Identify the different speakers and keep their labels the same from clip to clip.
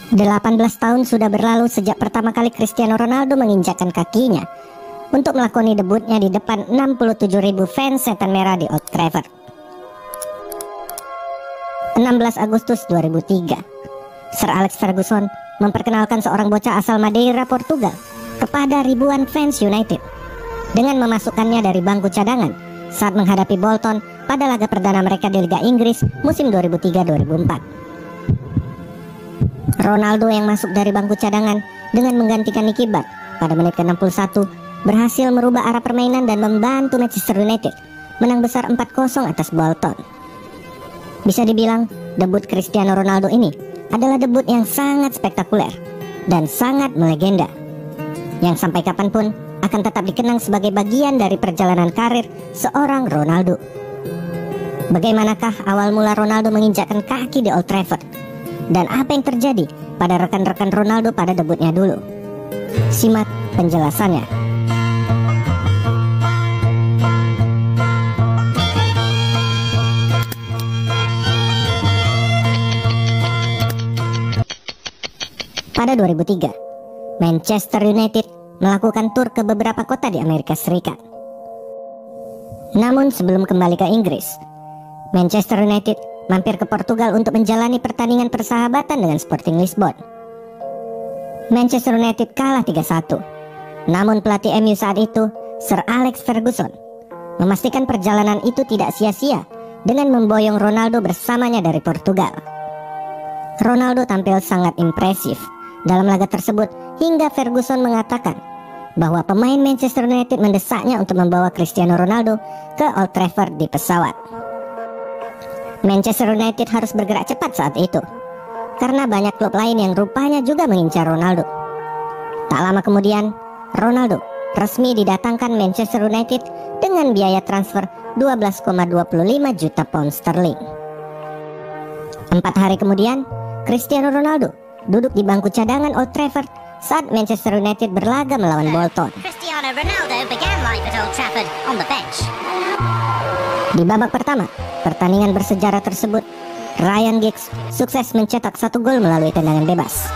Speaker 1: 18 tahun sudah berlalu sejak pertama kali Cristiano Ronaldo menginjakkan kakinya untuk melakoni debutnya di depan 67.000 fans setan merah di Old Trafford. 16 Agustus 2003, Sir Alex Ferguson memperkenalkan seorang bocah asal Madeira, Portugal kepada ribuan fans United dengan memasukkannya dari bangku cadangan saat menghadapi Bolton pada laga perdana mereka di Liga Inggris musim 2003-2004. Ronaldo yang masuk dari bangku cadangan dengan menggantikan Nicky Butt pada menit ke-61 berhasil merubah arah permainan dan membantu Manchester United menang besar 4-0 atas Bolton. Bisa dibilang debut Cristiano Ronaldo ini adalah debut yang sangat spektakuler dan sangat melegenda, yang sampai kapanpun akan tetap dikenang sebagai bagian dari perjalanan karir seorang Ronaldo. Bagaimanakah awal mula Ronaldo menginjakkan kaki di Old Trafford? Dan apa yang terjadi pada rekan-rekan Ronaldo pada debutnya dulu? Simak penjelasannya. Pada 2003, Manchester United melakukan tur ke beberapa kota di Amerika Serikat. Namun sebelum kembali ke Inggris, Manchester United mampir ke Portugal untuk menjalani pertandingan persahabatan dengan Sporting Lisbon. Manchester United kalah 3-1. Namun pelatih MU saat itu, Sir Alex Ferguson, memastikan perjalanan itu tidak sia-sia dengan memboyong Ronaldo bersamanya dari Portugal. Ronaldo tampil sangat impresif dalam laga tersebut hingga Ferguson mengatakan bahwa pemain Manchester United mendesaknya untuk membawa Cristiano Ronaldo ke Old Trafford di pesawat. Manchester United harus bergerak cepat saat itu karena banyak klub lain yang rupanya juga mengincar Ronaldo. Tak lama kemudian, Ronaldo resmi didatangkan Manchester United dengan biaya transfer 12,25 juta pound sterling. 4 hari kemudian, Cristiano Ronaldo duduk di bangku cadangan Old Trafford saat Manchester United berlaga melawan Bolton.
Speaker 2: Cristiano Ronaldo began life at Old Trafford on the bench.
Speaker 1: Di babak pertama pertandingan bersejarah tersebut, Ryan Giggs sukses mencetak 1 gol melalui tendangan bebas.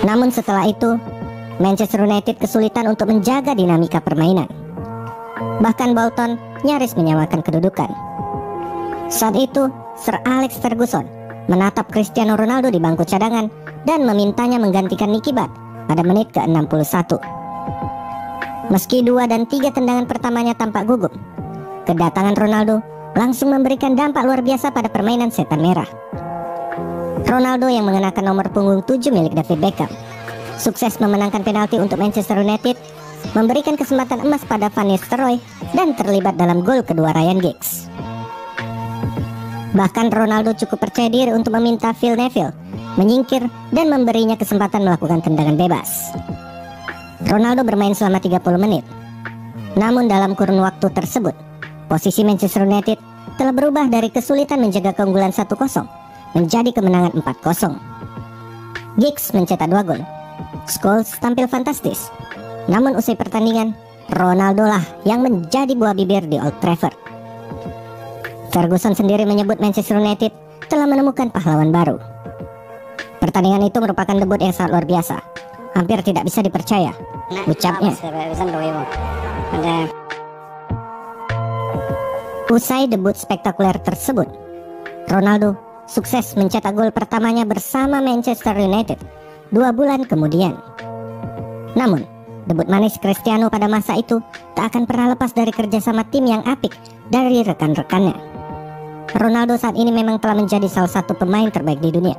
Speaker 1: Namun setelah itu, Manchester United kesulitan untuk menjaga dinamika permainan. Bahkan Bolton nyaris menyamakan kedudukan. Saat itu, Sir Alex Ferguson menatap Cristiano Ronaldo di bangku cadangan dan memintanya menggantikan Nicky Butt pada menit ke-61. Meski 2 dan 3 tendangan pertamanya tampak gugup, kedatangan Ronaldo langsung memberikan dampak luar biasa pada permainan setan merah. Ronaldo yang mengenakan nomor punggung 7 milik David Beckham sukses memenangkan penalti untuk Manchester United, memberikan kesempatan emas pada Van Nistelrooy dan terlibat dalam gol kedua Ryan Giggs. Bahkan Ronaldo cukup percaya diri untuk meminta Phil Neville menyingkir dan memberinya kesempatan melakukan tendangan bebas. Ronaldo bermain selama 30 menit. Namun dalam kurun waktu tersebut, posisi Manchester United telah berubah dari kesulitan menjaga keunggulan 1-0 menjadi kemenangan 4-0. Giggs mencetak 2 gol. Scholes tampil fantastis. Namun usai pertandingan, Ronaldo lah yang menjadi buah bibir di Old Trafford. Ferguson sendiri menyebut Manchester United telah menemukan pahlawan baru. Pertandingan itu merupakan debut yang sangat luar biasa. Hampir tidak bisa dipercaya, ucapnya. Usai debut spektakuler tersebut, Ronaldo sukses mencetak gol pertamanya bersama Manchester United 2 bulan kemudian. Namun, debut manis Cristiano pada masa itu tak akan pernah lepas dari kerjasama tim yang apik dari rekan-rekannya. Ronaldo saat ini memang telah menjadi salah satu pemain terbaik di dunia.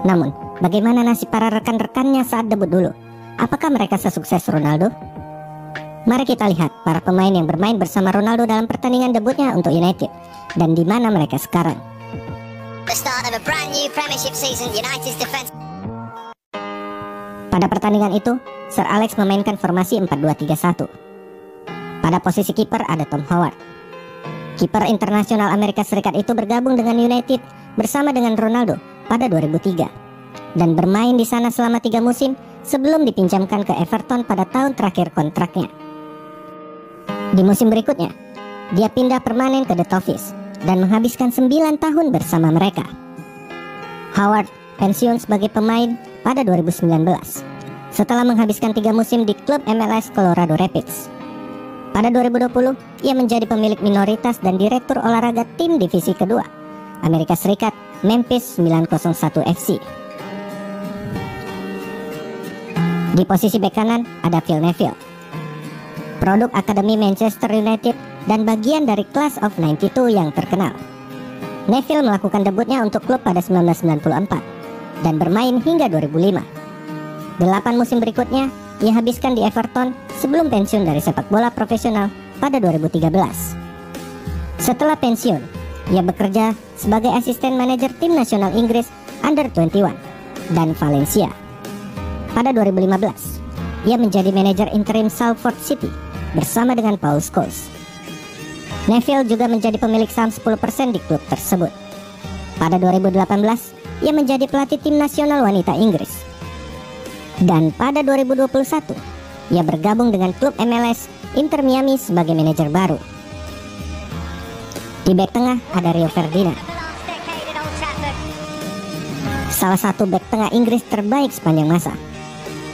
Speaker 1: Namun, bagaimana nasib para rekan-rekannya saat debut dulu? Apakah mereka sesukses Ronaldo? Mari kita lihat para pemain yang bermain bersama Ronaldo dalam pertandingan debutnya untuk United dan di mana mereka sekarang. Pada pertandingan itu, Sir Alex memainkan formasi 4-2-3-1. Pada posisi kiper ada Tom Howard. Kiper internasional Amerika Serikat itu bergabung dengan United bersama dengan Ronaldo pada 2003 dan bermain di sana selama 3 musim sebelum dipinjamkan ke Everton pada tahun terakhir kontraknya. Di musim berikutnya, dia pindah permanen ke The Toffees dan menghabiskan 9 tahun bersama mereka. Howard pensiun sebagai pemain pada 2019 setelah menghabiskan 3 musim di klub MLS Colorado Rapids. Pada 2020, ia menjadi pemilik minoritas dan direktur olahraga tim divisi kedua Amerika Serikat Memphis 901 FC. Di posisi bek kanan ada Phil Neville, produk Akademi Manchester United dan bagian dari Class of 92 yang terkenal. Neville melakukan debutnya untuk klub pada 1994 dan bermain hingga 2005. 8 musim berikutnya ia habiskan di Everton sebelum pensiun dari sepak bola profesional pada 2013. Setelah pensiun, ia bekerja sebagai asisten manajer tim nasional Inggris Under 21 dan Valencia. Pada 2015, ia menjadi manajer interim Salford City bersama dengan Paul Scholes. Neville juga menjadi pemilik saham 10% di klub tersebut. Pada 2018, ia menjadi pelatih tim nasional wanita Inggris. Dan pada 2021, ia bergabung dengan klub MLS Inter Miami sebagai manajer baru. Di bek tengah ada Rio Ferdinand, salah satu bek tengah Inggris terbaik sepanjang masa.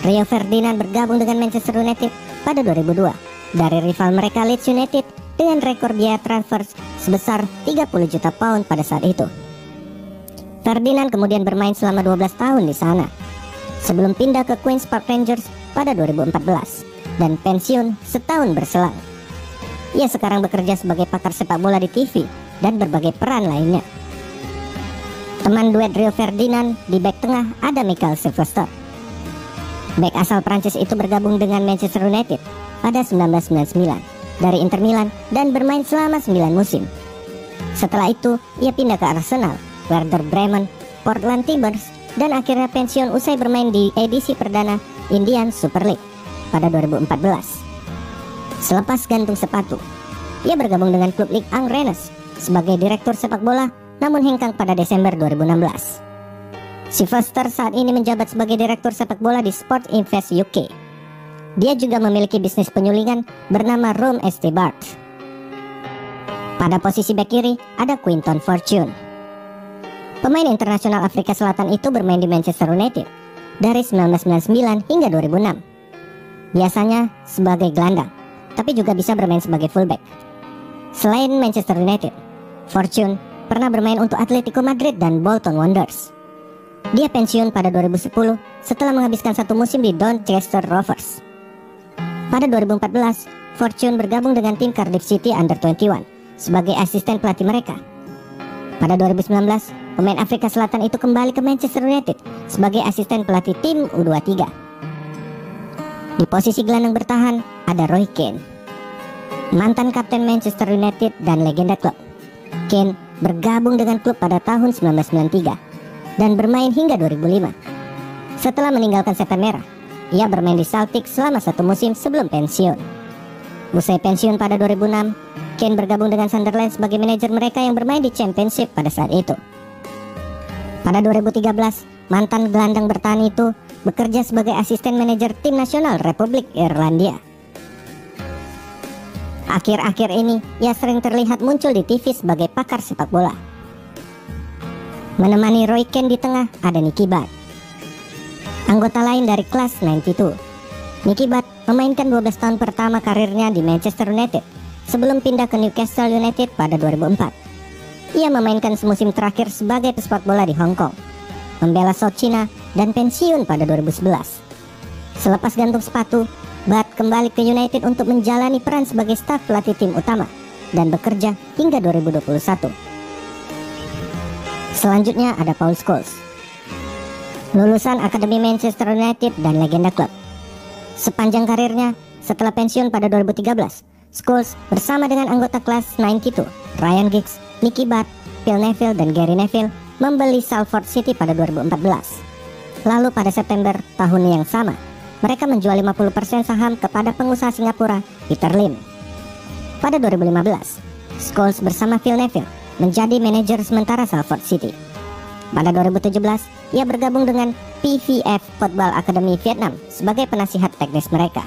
Speaker 1: Rio Ferdinand bergabung dengan Manchester United pada 2002 dari rival mereka Leeds United dengan rekor biaya transfer sebesar 30 juta pound pada saat itu. Ferdinand kemudian bermain selama 12 tahun di sana, sebelum pindah ke Queen's Park Rangers pada 2014 dan pensiun setahun berselang. Ia sekarang bekerja sebagai pakar sepak bola di TV dan berbagai peran lainnya. Teman duet Rio Ferdinand di bek tengah ada Michael Sylvester. Bek asal Prancis itu bergabung dengan Manchester United pada 1999 dari Inter Milan dan bermain selama 9 musim. Setelah itu, ia pindah ke Arsenal, Werder Bremen, Portland Timbers, dan akhirnya pensiun usai bermain di edisi perdana Indian Super League pada 2014. Selepas gantung sepatu, ia bergabung dengan klub Ligue 1 Rennes sebagai direktur sepak bola, namun hengkang pada Desember 2016. Sylvester saat ini menjabat sebagai direktur sepak bola di Sport Invest UK. Dia juga memiliki bisnis penyulingan bernama Rome ST Bart. Pada posisi bek kiri ada Quinton Fortune. Pemain internasional Afrika Selatan itu bermain di Manchester United dari 1999 hingga 2006. Biasanya sebagai gelandang, tapi juga bisa bermain sebagai fullback. Selain Manchester United, Fortune pernah bermain untuk Atletico Madrid dan Bolton Wanderers. Dia pensiun pada 2010 setelah menghabiskan 1 musim di Doncaster Rovers. Pada 2014, Fortune bergabung dengan tim Cardiff City Under 21 sebagai asisten pelatih mereka. Pada 2019, pemain Afrika Selatan itu kembali ke Manchester United sebagai asisten pelatih tim U23. Di posisi gelandang bertahan ada Roy Keane, mantan kapten Manchester United dan legenda klub. Keane bergabung dengan klub pada tahun 1993 dan bermain hingga 2005. Setelah meninggalkan Setan Merah, ia bermain di Celtic selama 1 musim sebelum pensiun. Usai pensiun pada 2006, Keane bergabung dengan Sunderland sebagai manajer mereka yang bermain di Championship pada saat itu. Pada 2013, mantan gelandang bertahan itu bekerja sebagai asisten manajer tim nasional Republik Irlandia. Akhir-akhir ini, ia sering terlihat muncul di TV sebagai pakar sepak bola. Menemani Roy Keane di tengah ada Nicky Butt, anggota lain dari Class 92. Nicky Butt memainkan 12 tahun pertama karirnya di Manchester United sebelum pindah ke Newcastle United pada 2004. Ia memainkan semusim terakhir sebagai pesepak bola di Hong Kong, membela South China, dan pensiun pada 2011. Selepas gantung sepatu, Butt kembali ke United untuk menjalani peran sebagai staf pelatih tim utama dan bekerja hingga 2021. Selanjutnya ada Paul Scholes, lulusan Akademi Manchester United dan legenda klub. Sepanjang karirnya, setelah pensiun pada 2013, Scholes bersama dengan anggota kelas 92, Ryan Giggs, Nicky Butt, Phil Neville, dan Gary Neville membeli Salford City pada 2014. Lalu pada September tahun yang sama, mereka menjual 50% saham kepada pengusaha Singapura, Peter Lim. Pada 2015, Scholes bersama Phil Neville menjadi manajer sementara Salford City. Pada 2017, ia bergabung dengan PVF Football Academy Vietnam sebagai penasihat teknis mereka.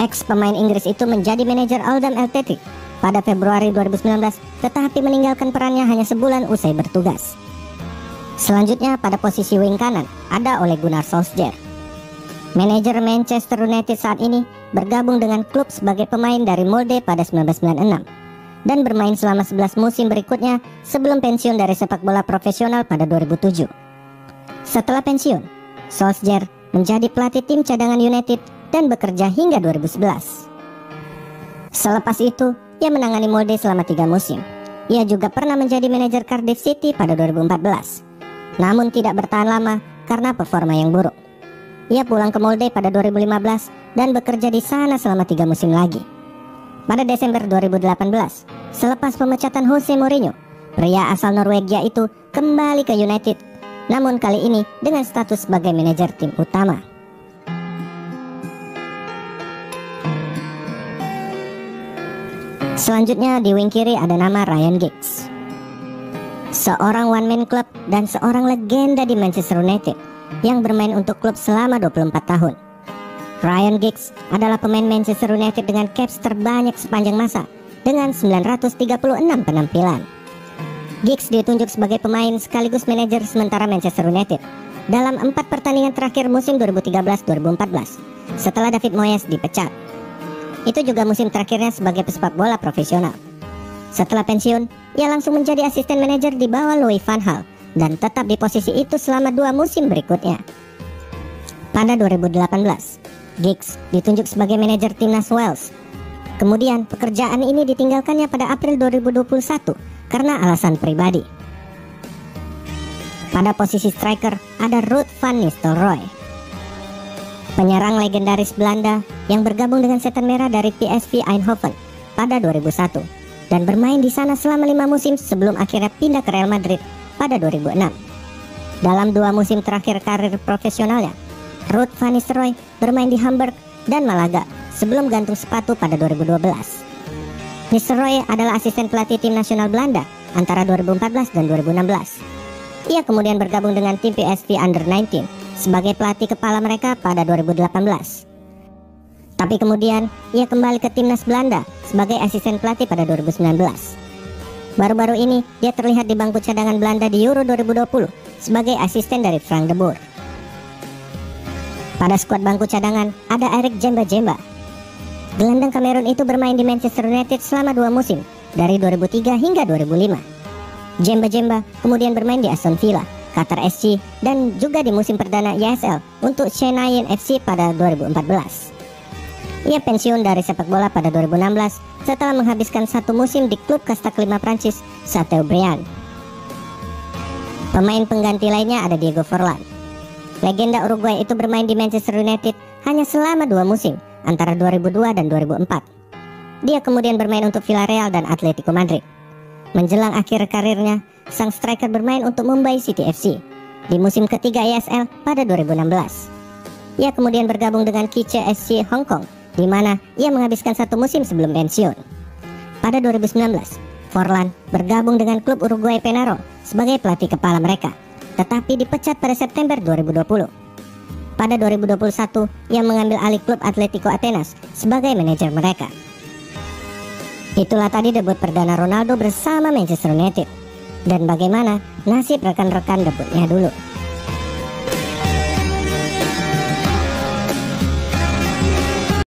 Speaker 1: Ex pemain Inggris itu menjadi manajer Oldham Athletic pada Februari 2019, tetapi meninggalkan perannya hanya sebulan usai bertugas. Selanjutnya pada posisi wing kanan ada Ole Gunnar Solskjaer. Manajer Manchester United saat ini bergabung dengan klub sebagai pemain dari Molde pada 1996 dan bermain selama 11 musim berikutnya sebelum pensiun dari sepak bola profesional pada 2007. Setelah pensiun, Solskjaer menjadi pelatih tim cadangan United dan bekerja hingga 2011. Selepas itu, ia menangani Molde selama 3 musim. Ia juga pernah menjadi manajer Cardiff City pada 2014. Namun tidak bertahan lama karena performa yang buruk. Ia pulang ke Molde pada 2015 dan bekerja di sana selama 3 musim lagi. Pada Desember 2018, selepas pemecatan Jose Mourinho, pria asal Norwegia itu kembali ke United, namun kali ini dengan status sebagai manajer tim utama. Selanjutnya di wing kiri ada nama Ryan Giggs, seorang one man club dan seorang legenda di Manchester United yang bermain untuk klub selama 24 tahun. Ryan Giggs adalah pemain Manchester United dengan caps terbanyak sepanjang masa dengan 936 penampilan. Giggs ditunjuk sebagai pemain sekaligus manajer sementara Manchester United dalam 4 pertandingan terakhir musim 2013-2014 setelah David Moyes dipecat. Itu juga musim terakhirnya sebagai pesepak bola profesional. Setelah pensiun, ia langsung menjadi asisten manajer di bawah Louis van Gaal dan tetap di posisi itu selama 2 musim berikutnya. Pada 2018, Giggs ditunjuk sebagai manajer timnas Wales. Kemudian pekerjaan ini ditinggalkannya pada April 2021 karena alasan pribadi. Pada posisi striker ada Ruud van Nistelrooy, penyerang legendaris Belanda yang bergabung dengan Setan Merah dari PSV Eindhoven pada 2001 dan bermain di sana selama 5 musim sebelum akhirnya pindah ke Real Madrid pada 2006. Dalam 2 musim terakhir karir profesionalnya, Ruud van Nistelrooy bermain di Hamburg dan Malaga sebelum gantung sepatu pada 2012. Nistelrooy adalah asisten pelatih tim nasional Belanda antara 2014 dan 2016. Ia kemudian bergabung dengan tim PSV Under-19 sebagai pelatih kepala mereka pada 2018. Tapi kemudian ia kembali ke timnas Belanda sebagai asisten pelatih pada 2019. Baru-baru ini dia terlihat di bangku cadangan Belanda di Euro 2020 sebagai asisten dari Frank de Boer. Pada skuad bangku cadangan ada Eric Djemba-Djemba. Gelandang Kamerun itu bermain di Manchester United selama 2 musim dari 2003 hingga 2005. Djemba-Djemba kemudian bermain di Aston Villa, Qatar SC dan juga di musim perdana ISL untuk Chennai FC pada 2014. Ia pensiun dari sepak bola pada 2016 setelah menghabiskan 1 musim di klub kasta kelima Prancis, Chateaubriand. Pemain pengganti lainnya ada Diego Forlan. Legenda Uruguay itu bermain di Manchester United hanya selama 2 musim antara 2002 dan 2004. Dia kemudian bermain untuk Villarreal dan Atletico Madrid. Menjelang akhir karirnya, sang striker bermain untuk Mumbai City FC di musim ketiga ISL pada 2016. Ia kemudian bergabung dengan Kiche SC Hong Kong, di mana ia menghabiskan 1 musim sebelum pensiun. Pada 2019, Forlan bergabung dengan klub Uruguay Penarol sebagai pelatih kepala mereka, tetapi dipecat pada September 2020. Pada 2021, ia mengambil alih klub Atletico Atenas sebagai manajer mereka. Itulah tadi debut perdana Ronaldo bersama Manchester United. Dan bagaimana nasib rekan-rekan debutnya dulu.